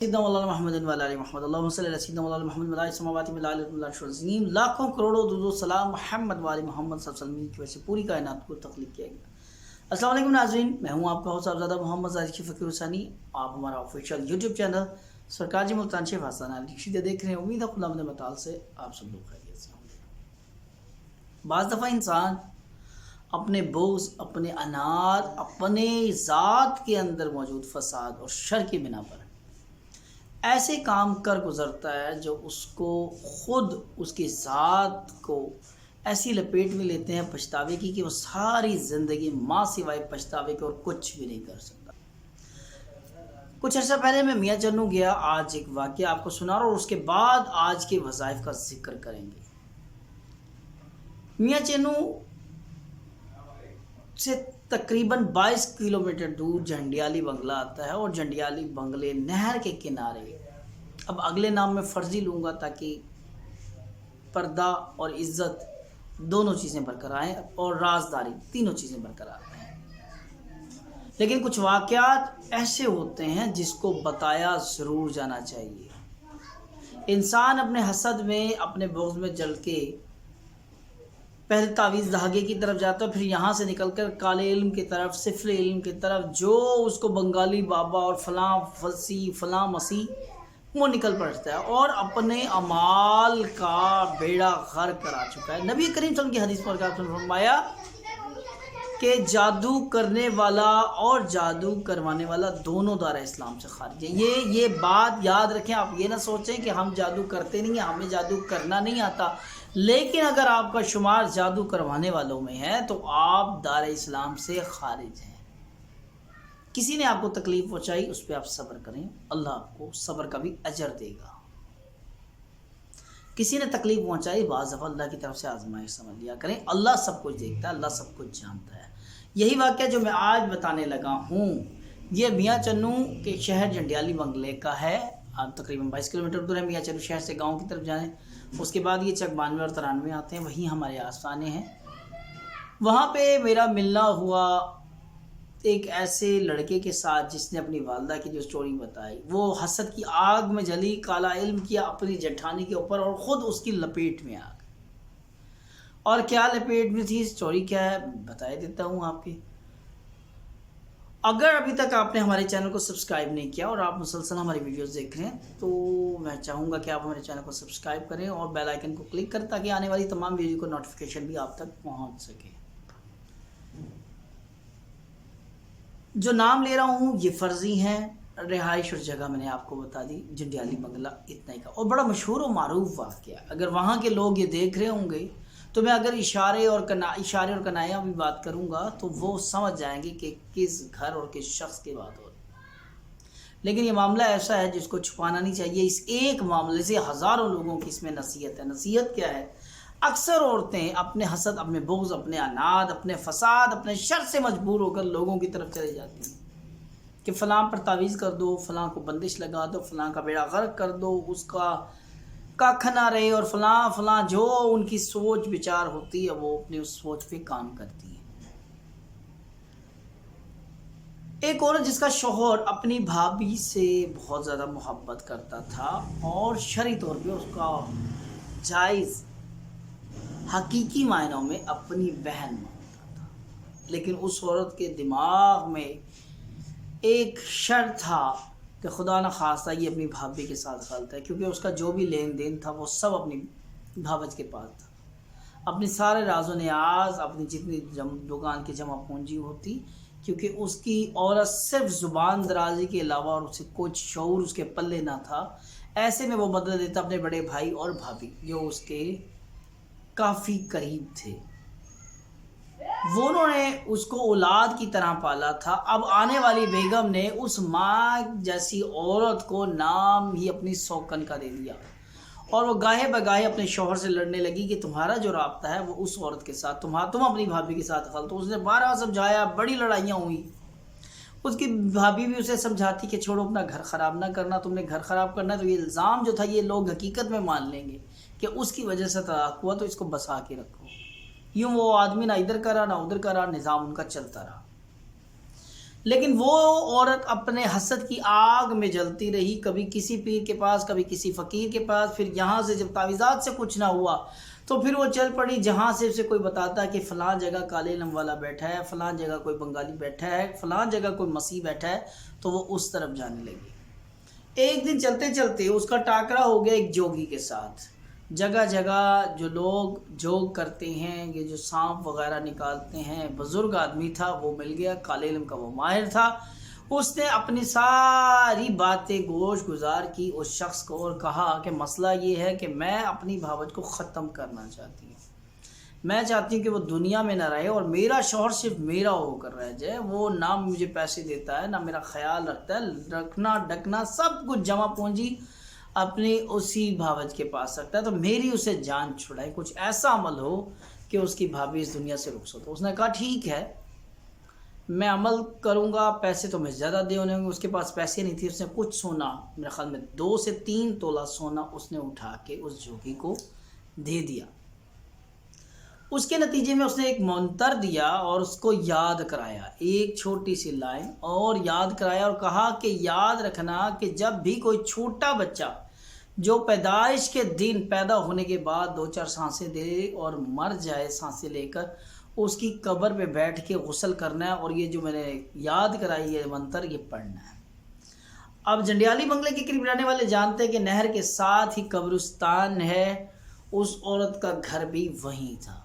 سیدنا مولانا محمد وعلی آل محمد اللہم صلی علی سیدنا مولانا محمد وعلی السماوات والارض لاکھوں کروڑوں درود و سلام محمد وعلی محمد صلی اللہ علیہ وسلم کی وجہ سے پوری کائنات کو تخلیق کیا گیا۔ السلام علیکم ناظرین، میں ہوں آپ کا ہوسٹ صاحبزادہ محمد ظاہر فقیر حسینی۔ آپ ہمارا آفیشیل یوٹیوب چینل سرکار جی ملتان شیخ حسن علی شیدہ دیکھ رہے ہیں۔ امید ہے خدا مند مطال سے آپ سب لوگ خیریت سے ہوں گے۔ بعض دفعہ انسان اپنے بغض، اپنے اناد، اپنے ذات کے اندر موجود فساد اور شر کی بنا پر ایسے کام کر گزرتا ہے جو اس کو خود اس کی ذات کو ایسی لپیٹ میں لیتے ہیں پچھتاوے کی کہ وہ ساری زندگی ماں سوائے پچھتاوے کے اور کچھ بھی نہیں کر سکتا۔ کچھ عرصہ پہلے میں میاں چنو گیا، آج ایک واقعہ آپ کو سنا رہا ہوں اور اس کے بعد آج کے وظائف کا ذکر کریں گے۔ میاں چنو سے تقریباً 22 کلومیٹر دور جھنڈیالی بنگلہ آتا ہے اور جھنڈیالی بنگلے نہر کے کنارے، اب اگلے نام میں فرضی لوں گا تاکہ پردہ اور عزت دونوں چیزیں برقرار ہیں اور رازداری تینوں چیزیں برقرار ہیں، لیکن کچھ واقعات ایسے ہوتے ہیں جس کو بتایا ضرور جانا چاہیے۔ انسان اپنے حسد میں، اپنے بغض میں جل کے پہلے تعویذ دھاگے کی طرف جاتا ہے، پھر یہاں سے نکل کر کالے علم کی طرف، سفل علم کی طرف، جو اس کو بنگالی بابا اور فلاں فصیح فلاں مسیح وہ نکل پڑتا ہے اور اپنے اعمال کا بیڑا غرق کرا چکا ہے۔ نبی کریم صلی اللہ علیہ وسلم کی حدیث پر آپ نے فرمایا کہ جادو کرنے والا اور جادو کروانے والا دونوں دار اسلام سے خارج ہیں۔ یہ بات یاد رکھیں، آپ یہ نہ سوچیں کہ ہم جادو کرتے نہیں ہیں، ہمیں جادو کرنا نہیں آتا، لیکن اگر آپ کا شمار جادو کروانے والوں میں ہے تو آپ دار اسلام سے خارج ہیں۔ کسی نے آپ کو تکلیف پہنچائی، اس پہ آپ صبر کریں، اللہ آپ کو صبر کا بھی اجر دے گا۔ کسی نے تکلیف پہنچائی، بعض دفعہ اللہ کی طرف سے آزمائش سمجھ لیا کریں، اللہ سب کچھ دیکھتا ہے، اللہ سب کچھ جانتا ہے۔ یہی واقعہ جو میں آج بتانے لگا ہوں یہ میاں چنو کے شہر جھنڈیالی بنگلے کا ہے، تقریباً 22 کلومیٹر دور ہے میاں چنو شہر سے گاؤں کی طرف جائیں، اس کے بعد یہ چک 92 اور 93 آتے ہیں، وہیں ہمارے آستانے ہیں۔ وہاں پہ میرا ملنا ہوا ایک ایسے لڑکے کے ساتھ جس نے اپنی والدہ کی جو سٹوری بتائی، وہ حسد کی آگ میں جلی، کالا علم کیا اپنی جٹھانی کے اوپر اور خود اس کی لپیٹ میں آ گئی۔ اور کیا لپیٹ میں تھی، سٹوری کیا ہے بتا دیتا ہوں آپ کی۔ اگر ابھی تک آپ نے ہمارے چینل کو سبسکرائب نہیں کیا اور آپ مسلسل ہماری ویڈیوز دیکھ رہے ہیں تو میں چاہوں گا کہ آپ ہمارے چینل کو سبسکرائب کریں اور بیل آئیکن کو کلک کریں تاکہ آنے والی تمام ویڈیو کو نوٹیفیکیشن بھی آپ تک پہنچ سکے۔ جو نام لے رہا ہوں یہ فرضی ہیں، رہائش اور جگہ میں نے آپ کو بتا دی، جھنڈیالی بنگلہ اتنا ہی کا، اور بڑا مشہور و معروف واقعہ۔ اگر وہاں کے لوگ یہ دیکھ رہے ہوں گے تو میں اگر اشارے اور کنایہ بھی بات کروں گا تو وہ سمجھ جائیں گے کہ کس گھر اور کس شخص کی بات ہو رہی ہے، لیکن یہ معاملہ ایسا ہے جس کو چھپانا نہیں چاہیے۔ اس ایک معاملے سے ہزاروں لوگوں کی اس میں نصیحت ہے۔ نصیحت کیا ہے؟ اکثر عورتیں اپنے حسد، اپنے بغض، اپنے اناد، اپنے فساد، اپنے شر سے مجبور ہو کر لوگوں کی طرف چلے جاتی ہیں کہ فلاں پر تعویذ کر دو، فلاں کو بندش لگا دو، فلاں کا بیڑا غرق کر دو، اس کا ککھ نہ رہے، اور فلاں جو ان کی سوچ بچار ہوتی ہے وہ اپنی اس سوچ پہ کام کرتی ہے۔ ایک عورت جس کا شوہر اپنی بھابھی سے بہت زیادہ محبت کرتا تھا اور شرعی طور پہ اس کا جائز حقیقی معنوں میں اپنی بہن مانتا تھا، لیکن اس عورت کے دماغ میں ایک شر تھا کہ خدا نہ خواستہ یہ اپنی بھابھی کے ساتھ غلط ہے، کیونکہ اس کا جو بھی لین دین تھا وہ سب اپنی بھاوج کے پاس تھا، اپنی سارے راز و نیاز، اپنی جتنی دکان کی جمع پونجی ہوتی، کیونکہ اس کی عورت صرف زبان درازی کے علاوہ اور اسے کچھ شعور اس کے پلے نہ تھا۔ ایسے میں وہ بدلہ دیتا اپنے بڑے بھائی اور بھابھی جو اس کے کافی قریب تھے، وہ انہوں نے اس کو اولاد کی طرح پالا تھا۔ اب آنے والی بیگم نے اس ماں جیسی عورت کو نام ہی اپنی سوکن کا دے دیا اور وہ گاہے بگاہے اپنے شوہر سے لڑنے لگی کہ تمہارا جو رابطہ ہے وہ اس عورت کے ساتھ، تم اپنی بھابھی کے ساتھ غلط ہو۔ اس نے بارہا سمجھایا، بڑی لڑائیاں ہوئی، اس کی بھابھی بھی اسے سمجھاتی کہ چھوڑو، اپنا گھر خراب نہ کرنا، تم نے گھر خراب کرنا ہے تو یہ الزام جو تھا یہ لوگ حقیقت میں مان لیں گے کہ اس کی وجہ سے طلاق ہوا، تو اس کو بسا کے رکھو۔ یوں وہ آدمی نہ ادھر کا رہا نہ ادھر کا رہا، نظام ان کا چلتا رہا۔ لیکن وہ عورت اپنے حسد کی آگ میں جلتی رہی، کبھی کسی پیر کے پاس، کبھی کسی فقیر کے پاس، پھر یہاں سے جب تعویذات سے کچھ نہ ہوا تو پھر وہ چل پڑی جہاں سے اسے کوئی بتاتا کہ فلاں جگہ کالے علم والا بیٹھا ہے، فلاں جگہ کوئی بنگالی بیٹھا ہے، فلاں جگہ کوئی مسیح بیٹھا ہے، تو وہ اس طرف جانے لگی۔ ایک دن چلتے چلتے اس کا ٹاکرا ہو گیا ایک جوگی کے ساتھ۔ جگہ جگہ جو لوگ جوگ کرتے ہیں، یہ جو سانپ وغیرہ نکالتے ہیں، بزرگ آدمی تھا، وہ مل گیا، کالے علم کا وہ ماہر تھا۔ اس نے اپنی ساری باتیں گوش گزار کی اس شخص کو اور کہا کہ مسئلہ یہ ہے کہ میں اپنی بھاوت کو ختم کرنا چاہتی ہوں، میں چاہتی ہوں کہ وہ دنیا میں نہ رہے اور میرا شوہر صرف میرا ہو کر رہ جائے، وہ نہ مجھے پیسے دیتا ہے، نہ میرا خیال رکھتا ہے، رکھنا ڈکنا سب کچھ جمع پونجی اپنی اسی بھاوت کے پاس رکھتا ہے، تو میری اسے جان چھڑائے، کچھ ایسا عمل ہو کہ اس کی بھابھی اس دنیا سے رخصت ہو۔ اس نے کہا ٹھیک ہے، میں عمل کروں گا، پیسے تو میں زیادہ دے ہوں گے۔ اس کے پاس پیسے نہیں تھے، اس نے کچھ سونا، میرے خیال میں 2 سے 3 تولہ سونا اس نے اٹھا کے اس جوگی کو دے دیا۔ اس کے نتیجے میں اس نے ایک منتر دیا اور اس کو یاد کرایا، ایک چھوٹی سی لائن اور یاد کرایا اور کہا کہ یاد رکھنا کہ جب بھی کوئی چھوٹا بچہ جو پیدائش کے دن پیدا ہونے کے بعد 2-4 سانسیں دے اور مر جائے سانسیں لے کر، اس کی قبر پہ بیٹھ کے غسل کرنا ہے، اور یہ جو میں نے یاد کرائی ہے منتر، یہ پڑھنا ہے۔ اب جنڈیالی بنگلے کے قریب رہنے والے جانتے ہیں کہ نہر کے ساتھ ہی قبرستان ہے، اس عورت کا گھر بھی وہیں تھا۔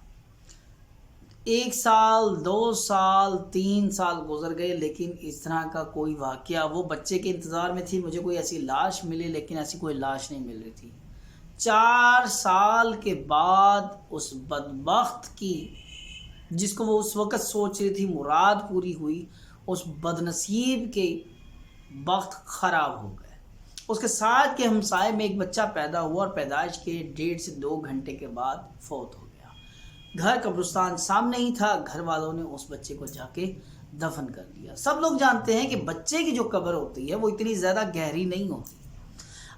1 سال 2 سال 3 سال گزر گئے، لیکن اس طرح کا کوئی واقعہ، وہ بچے کے انتظار میں تھی مجھے کوئی ایسی لاش ملے، لیکن ایسی کوئی لاش نہیں مل رہی تھی۔ 4 سال کے بعد اس بدبخت کی، جس کو وہ اس وقت سوچ رہی تھی مراد پوری ہوئی، اس بدنصیب کے وقت خراب ہو گئے۔ اس کے ساتھ کے ہمسائے میں ایک بچہ پیدا ہوا اور پیدائش کے 1.5 سے 2 گھنٹے کے بعد فوت ہو گیا۔ گھر قبرستان سامنے ہی تھا، گھر والوں نے اس بچے کو جا کے دفن کر دیا۔ سب لوگ جانتے ہیں کہ بچے کی جو قبر ہوتی ہے وہ اتنی زیادہ گہری نہیں ہوتی۔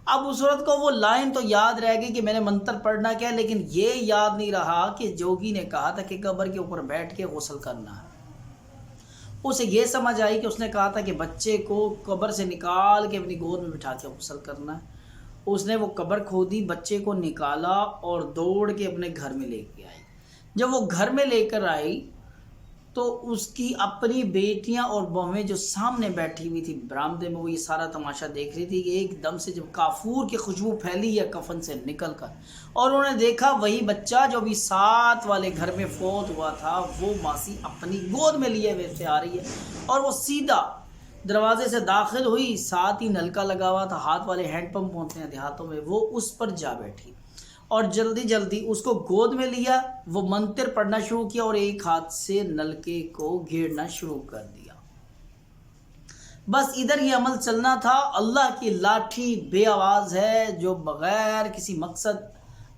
اب اس عورت کو وہ لائن تو یاد رہ گئی کہ میں نے منتر پڑھنا کیا، لیکن یہ یاد نہیں رہا کہ جوگی نے کہا تھا کہ قبر کے اوپر بیٹھ کے غسل کرنا ہے۔ اسے یہ سمجھ آئی کہ اس نے کہا تھا کہ بچے کو قبر سے نکال کے اپنی گود میں بٹھا کے غسل کرنا ہے۔ اس نے وہ قبر کھودی، بچے کو نکالا اور دوڑ کے اپنے گھر میں لے کے آئی۔ جب وہ گھر میں لے کر آئی تو اس کی اپنی بیٹیاں اور بہویں جو سامنے بیٹھی ہوئی تھی برآمدے میں، وہ یہ سارا تماشا دیکھ رہی تھی کہ ایک دم سے جب کافور کی خوشبو پھیلی ہے کفن سے نکل کر، اور انہوں نے دیکھا وہی بچہ جو ابھی 7 والے گھر میں فوت ہوا تھا، وہ ماسی اپنی گود میں لیے ہوئے سے آ رہی ہے، اور وہ سیدھا دروازے سے داخل ہوئی، ساتھ ہی نلکا لگا ہوا تھا، ہاتھ والے ہینڈ پمپ ہوتے ہیں دیہاتوں میں، وہ اس پر جا بیٹھی اور جلدی جلدی اس کو گود میں لیا، وہ منتر پڑھنا شروع کیا اور ایک ہاتھ سے نلکے کو گھیرنا شروع کر دیا۔ بس ادھر یہ عمل چلنا تھا۔ اللہ کی لاٹھی بے آواز ہے جو بغیر کسی مقصد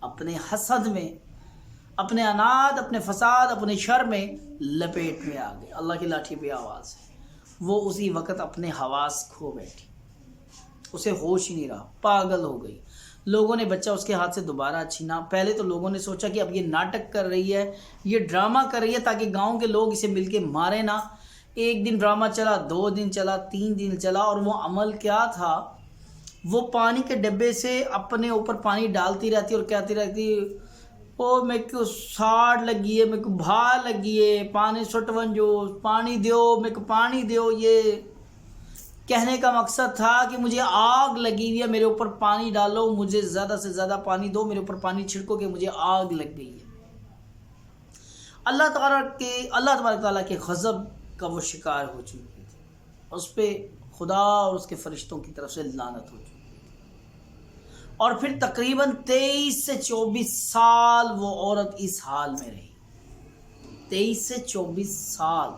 اپنے حسد میں، اپنے اناد، اپنے فساد، اپنے شر میں لپیٹ میں آ گئے۔ اللہ کی لاٹھی بے آواز ہے، وہ اسی وقت اپنے حواس کھو بیٹھی، اسے ہوش ہی نہیں رہا، پاگل ہو گئی۔ لوگوں نے بچہ اس کے ہاتھ سے دوبارہ چھینا۔ پہلے تو لوگوں نے سوچا کہ اب یہ ناٹک کر رہی ہے، یہ ڈرامہ کر رہی ہے تاکہ گاؤں کے لوگ اسے مل کے مارے نہ۔ ایک دن ڈرامہ چلا، 2 دن چلا، 3 دن چلا، اور وہ عمل کیا تھا، وہ پانی کے ڈبے سے اپنے اوپر پانی ڈالتی رہتی اور کہتی رہتی، او میں کو ساڑ لگی ہے، میں کو بھا لگی ہے، پانی سٹون جو پانی دیو، میں کو پانی دیو۔ یہ کہنے کا مقصد تھا کہ مجھے آگ لگی ہوئی ہے، میرے اوپر پانی ڈالو، مجھے زیادہ سے زیادہ پانی دو، میرے اوپر پانی چھڑکو کہ مجھے آگ لگ گئی ہے۔ اللہ تبارک تعالیٰ کے غضب کا وہ شکار ہو چکی تھی، اس پہ خدا اور اس کے فرشتوں کی طرف سے لعنت ہو چکی تھی، اور پھر تقریباً 23 سے 24 سال وہ عورت اس حال میں رہی۔ 23 سے 24 سال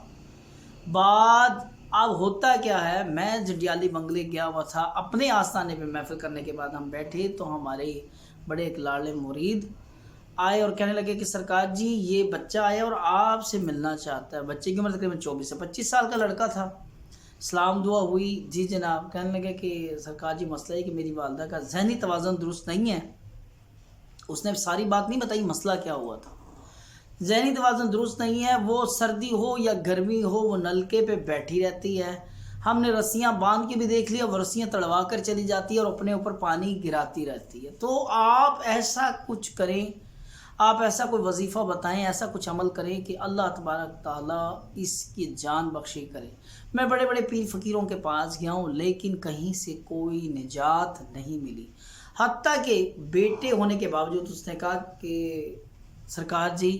بعد اب ہوتا کیا ہے، میں جنڈیالی بنگلے گیا ہوا تھا، اپنے آستانے پہ محفل کرنے کے بعد ہم بیٹھے تو ہمارے بڑے ایک لاڑلے مرید آئے اور کہنے لگے کہ سرکار جی یہ بچہ آیا اور آپ سے ملنا چاہتا ہے۔ بچے کی عمر تقریباً 24 سے 25 سال کا لڑکا تھا۔ سلام دعا ہوئی، جی جناب۔ کہنے لگے کہ سرکار جی مسئلہ ہے کہ میری والدہ کا ذہنی توازن درست نہیں ہے۔ اس نے ساری بات نہیں بتائی مسئلہ کیا ہوا تھا۔ ذہنی توازن درست نہیں ہے، وہ سردی ہو یا گرمی ہو وہ نلکے پہ بیٹھی رہتی ہے، ہم نے رسیاں باندھ کے بھی دیکھ لیا، وہ رسیاں تڑوا کر چلی جاتی ہے اور اپنے اوپر پانی گراتی رہتی ہے۔ تو آپ ایسا کچھ کریں، آپ ایسا کوئی وظیفہ بتائیں، ایسا کچھ عمل کریں کہ اللہ تبارک تعالیٰ اس کی جان بخشی کرے۔ میں بڑے بڑے پیر فقیروں کے پاس گیا ہوں لیکن کہیں سے کوئی نجات نہیں ملی، حتیٰ کہ بیٹے ہونے کے باوجود اس نے کہا کہ سرکار جی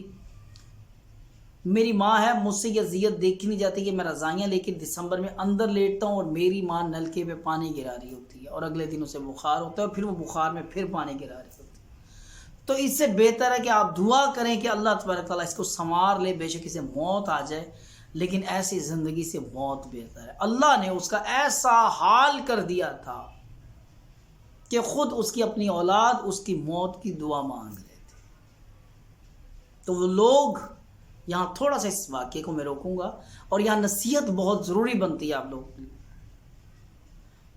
میری ماں ہے، مجھ سے یہ اذیت دیکھی نہیں جاتی کہ میں رضائیاں لے کے دسمبر میں اندر لیٹتا ہوں اور میری ماں نلکے پہ پانی گرا رہی ہوتی ہے اور اگلے دن اسے بخار ہوتا ہے اور پھر وہ بخار میں پھر پانی گرا رہی ہوتی ہے۔ تو اس سے بہتر ہے کہ آپ دعا کریں کہ اللہ تبارک تعالیٰ اس کو سنوار لے، بے شک اسے موت آ جائے لیکن ایسی زندگی سے موت بہتر ہے۔ اللہ نے اس کا ایسا حال کر دیا تھا کہ خود اس کی اپنی اولاد اس کی موت کی دعا مانگ رہے تھے۔ تو وہ لوگ، یہاں تھوڑا سا اس واقعے کو میں روکوں گا اور یہاں نصیحت بہت ضروری بنتی ہے آپ لوگوں کے لیے۔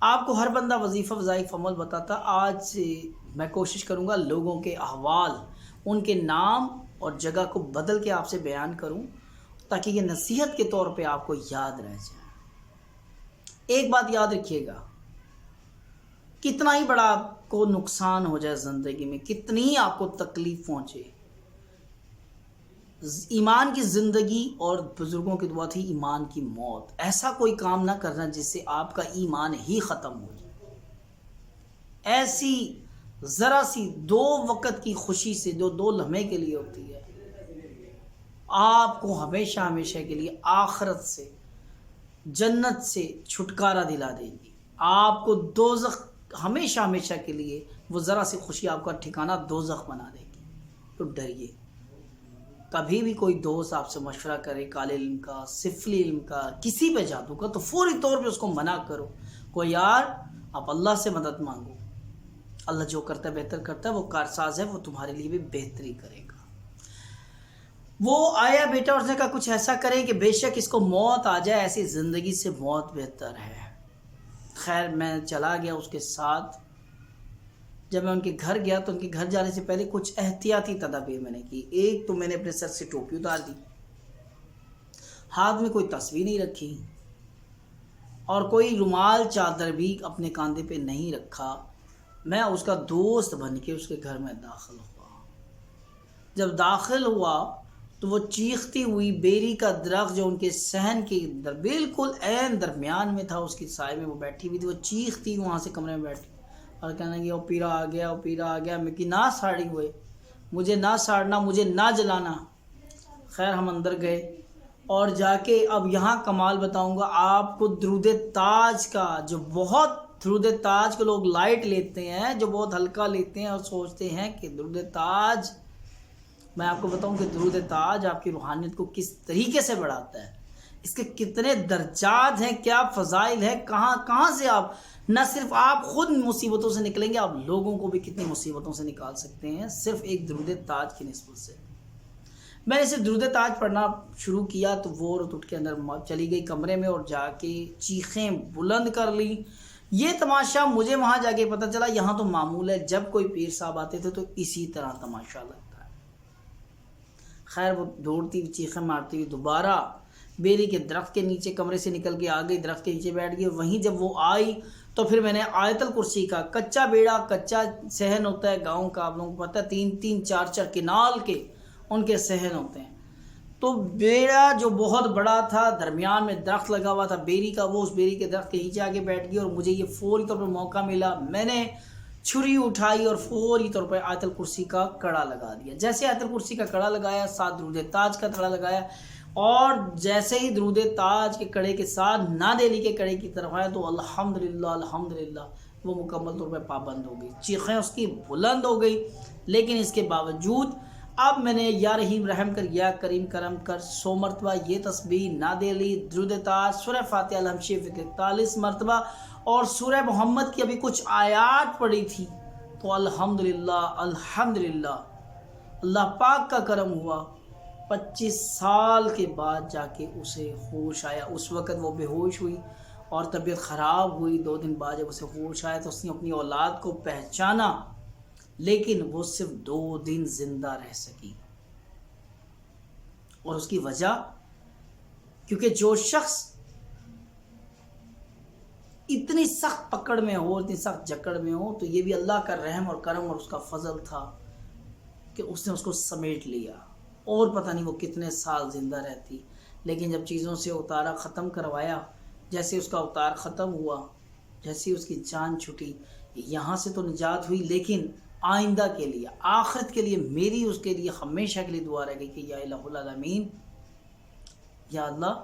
آپ کو ہر بندہ وظیفہ وظائف عمل بتاتا، آج سے میں کوشش کروں گا لوگوں کے احوال، ان کے نام اور جگہ کو بدل کے آپ سے بیان کروں تاکہ یہ نصیحت کے طور پہ آپ کو یاد رہ جائے۔ ایک بات یاد رکھیے گا، کتنا ہی بڑا آپ کو نقصان ہو جائے زندگی میں، کتنی ہی آپ کو تکلیف پہنچے، ایمان کی زندگی اور بزرگوں کی دعا تھی ایمان کی موت، ایسا کوئی کام نہ کرنا جس سے آپ کا ایمان ہی ختم ہو جائے۔ ایسی ذرا سی 2 وقت کی خوشی سے جو 2 لمحے کے لیے ہوتی ہے، آپ کو ہمیشہ ہمیشہ کے لیے آخرت سے، جنت سے چھٹکارا دلا دے گی۔ آپ کو دوزخ ہمیشہ ہمیشہ کے لیے، وہ ذرا سی خوشی آپ کا ٹھکانہ دوزخ بنا دے گی۔ تو ڈریے، کبھی بھی کوئی دوست آپ سے مشورہ کرے کالے علم کا، سفلی علم کا، کسی پہ جادو کا، تو فوری طور پہ اس کو منع کرو، کوئی یار آپ اللہ سے مدد مانگو، اللہ جو کرتا ہے بہتر کرتا ہے، وہ کارساز ہے، وہ تمہارے لیے بھی بہتری کرے گا۔ وہ آیا بیٹا اور اس نے کہا کچھ ایسا کریں کہ بے شک اس کو موت آ جائے، ایسی زندگی سے موت بہتر ہے۔ خیر میں چلا گیا اس کے ساتھ۔ جب میں ان کے گھر گیا تو ان کے گھر جانے سے پہلے کچھ احتیاطی تدابیر میں نے کی۔ ایک تو میں نے اپنے سر سے ٹوپی اتار دی، ہاتھ میں کوئی تسبیح نہیں رکھی اور کوئی رومال چادر بھی اپنے کاندھے پہ نہیں رکھا۔ میں اس کا دوست بن کے اس کے گھر میں داخل ہوا۔ جب داخل ہوا تو وہ چیختی ہوئی بیری کا درخت جو ان کے صحن کے بالکل عین درمیان میں تھا، اس کی سائے میں وہ بیٹھی ہوئی تھی، وہ چیختی وہاں سے کمرے میں بیٹھی اور کہنے لگی او پیرا آ گیا، او پیرا آ گیا۔ میں کہ نہ ساڑی ہوئے، مجھے نہ ساڑنا، مجھے نہ جلانا۔ خیر ہم اندر گئے اور جا کے اب یہاں کمال بتاؤں گا آپ کو، درود تاج کا جو بہت، درود تاج کو لوگ لائٹ لیتے ہیں، جو بہت ہلکا لیتے ہیں اور سوچتے ہیں کہ درود تاج، میں آپ کو بتاؤں کہ درود تاج آپ کی روحانیت کو کس طریقے سے بڑھاتا ہے، اس کے کتنے درجات ہیں، کیا فضائل ہے، کہاں کہاں سے آپ، نہ صرف آپ خود مصیبتوں سے نکلیں گے، آپ لوگوں کو بھی کتنی مصیبتوں سے نکال سکتے ہیں صرف ایک درود تاج کی نسبت سے۔ میں نے صرف درود تاج پڑھنا شروع کیا تو وہ عورت اٹھ کے اندر چلی گئی کمرے میں اور جا کے چیخیں بلند کر لی۔ یہ تماشا مجھے وہاں جا کے پتہ چلا، یہاں تو معمول ہے، جب کوئی پیر صاحب آتے تھے تو اسی طرح تماشا لگتا ہے۔ خیر وہ دوڑتی ہوئی چیخیں مارتی ہوئی دوبارہ بیری کے درخت کے نیچے کمرے سے نکل کے آ گئی، درخت کے نیچے بیٹھ گئی۔ وہیں جب وہ آئی تو پھر میں نے آیت الکرسی کا، کچا بیڑا، کچا صحن ہوتا ہے گاؤں کا، آپ لوگوں کو پتہ ہے، 3-3 4-4 کنال کے ان کے صحن ہوتے ہیں، تو بیڑا جو بہت بڑا تھا، درمیان میں درخت لگا ہوا تھا بیری کا، وہ اس بیری کے درخت کے نیچے آ کے بیٹھ گئی اور مجھے یہ فوری طور پر موقع ملا، میں نے چھری اٹھائی اور فوری طور پر آیت الکرسی کا کڑا لگا دیا۔ جیسے آیت الکرسی کا کڑا لگایا، ساتھ درود تاج کا کڑا لگایا، اور جیسے ہی درود تاج کے کڑے کے ساتھ نادیلی کے کڑے کی طرف آیا تو الحمدللہ الحمدللہ وہ مکمل طور پر پابند ہو گئی، چیخیں اس کی بلند ہو گئی۔ لیکن اس کے باوجود اب میں نے یا رحیم رحم کر، یا کریم کرم کر 100 مرتبہ یہ تسبیح، نادیلی، درود تاج، سورہ فاتحہ الحمد شریف 43 مرتبہ اور سورہ محمد کی ابھی کچھ آیات پڑھی تھی، تو الحمدللہ الحمدللہ اللہ پاک کا کرم ہوا، 25 سال کے بعد جا کے اسے ہوش آیا۔ اس وقت وہ بے ہوش ہوئی اور طبیعت خراب ہوئی، 2 دن بعد جب اسے ہوش آیا تو اس نے اپنی اولاد کو پہچانا، لیکن وہ صرف 2 دن زندہ رہ سکی۔ اور اس کی وجہ کیونکہ جو شخص اتنی سخت پکڑ میں ہو، اتنی سخت جکڑ میں ہو، تو یہ بھی اللہ کا رحم اور کرم اور اس کا فضل تھا کہ اس نے اس کو سمیٹ لیا، اور پتہ نہیں وہ کتنے سال زندہ رہتی۔ لیکن جب چیزوں سے اتارا ختم کروایا، جیسے اس کا اتار ختم ہوا، جیسے اس کی جان چھٹی، یہاں سے تو نجات ہوئی، لیکن آئندہ کے لیے، آخرت کے لیے میری اس کے لیے ہمیشہ کے لیے دعا رہے گی کہ یا الہ العالمین، یا اللہ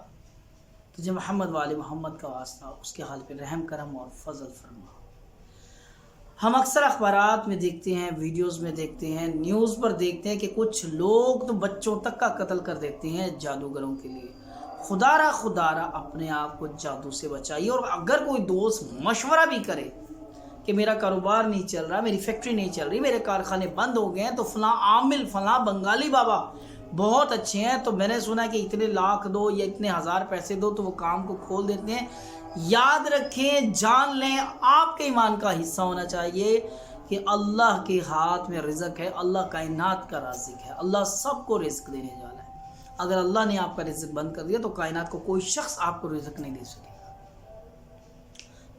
تجھے محمد والے محمد کا واسطہ اس کے حال پہ رحم کرم اور فضل فرما۔ ہم اکثر اخبارات میں دیکھتے ہیں، ویڈیوز میں دیکھتے ہیں، نیوز پر دیکھتے ہیں کہ کچھ لوگ تو بچوں تک کا قتل کر دیتے ہیں جادوگروں کے لیے۔ خدا را اپنے آپ کو جادو سے بچائیے، اور اگر کوئی دوست مشورہ بھی کرے کہ میرا کاروبار نہیں چل رہا، میری فیکٹری نہیں چل رہی، میرے کارخانے بند ہو گئے ہیں، تو فلاں عامل، فلاں بنگالی بابا بہت اچھے ہیں، تو میں نے سنا کہ اتنے لاکھ دو یا اتنے ہزار پیسے دو تو وہ کام کو کھول دیتے ہیں۔ یاد رکھیں، جان لیں، آپ کے ایمان کا حصہ ہونا چاہیے کہ اللہ کے ہاتھ میں رزق ہے، اللہ کائنات کا رازق ہے، اللہ سب کو رزق دینے والا ہے۔ اگر اللہ نے آپ کا رزق بند کر دیا تو کائنات کو کوئی شخص آپ کو رزق نہیں دے سکے گا۔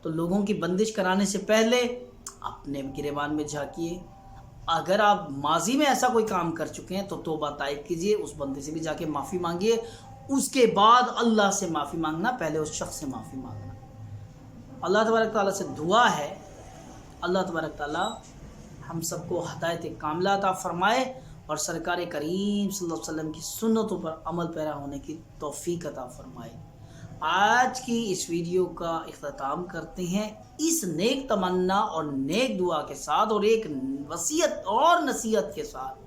تو لوگوں کی بندش کرانے سے پہلے اپنے گریبان میں جھانکیے۔ اگر آپ ماضی میں ایسا کوئی کام کر چکے ہیں تو توبہ طائب کیجئے، اس بندے سے بھی جا کے معافی مانگیے، اس کے بعد اللہ سے معافی مانگنا، پہلے اس شخص سے معافی مانگنا۔ اللہ تبارک تعالیٰ سے دعا ہے، اللہ تبارک تعالیٰ ہم سب کو ہدایت کاملہ عطا فرمائے اور سرکار کریم صلی اللہ علیہ وسلم کی سنتوں پر عمل پیرا ہونے کی توفیق عطا فرمائے۔ آج کی اس ویڈیو کا اختتام کرتے ہیں اس نیک تمنا اور نیک دعا کے ساتھ، اور ایک وصیت اور نصیحت کے ساتھ،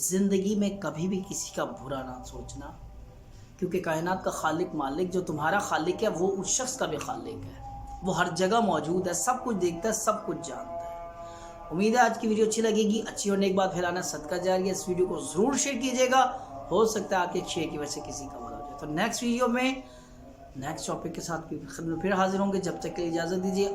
زندگی میں کبھی بھی کسی کا برا نہ سوچنا، کیونکہ کائنات کا خالق مالک جو تمہارا خالق ہے وہ اس شخص کا بھی خالق ہے، وہ ہر جگہ موجود ہے، سب کچھ دیکھتا ہے، سب کچھ جانتا ہے۔ امید ہے آج کی ویڈیو اچھی لگے گی، اچھی اور نیک بات پھیلانا صدقہ جاریہ۔ اس ویڈیو کو ضرور شیئر کیجیے گا، ہو سکتا ہے آپ کے شیئر کی وجہ سے کسی کا بھلا ہو جائے۔ تو نیکسٹ ویڈیو میں نیکسٹ ٹاپک کے ساتھ پھر حاضر ہوں گے، جب تک کے لیے اجازت دیجیے۔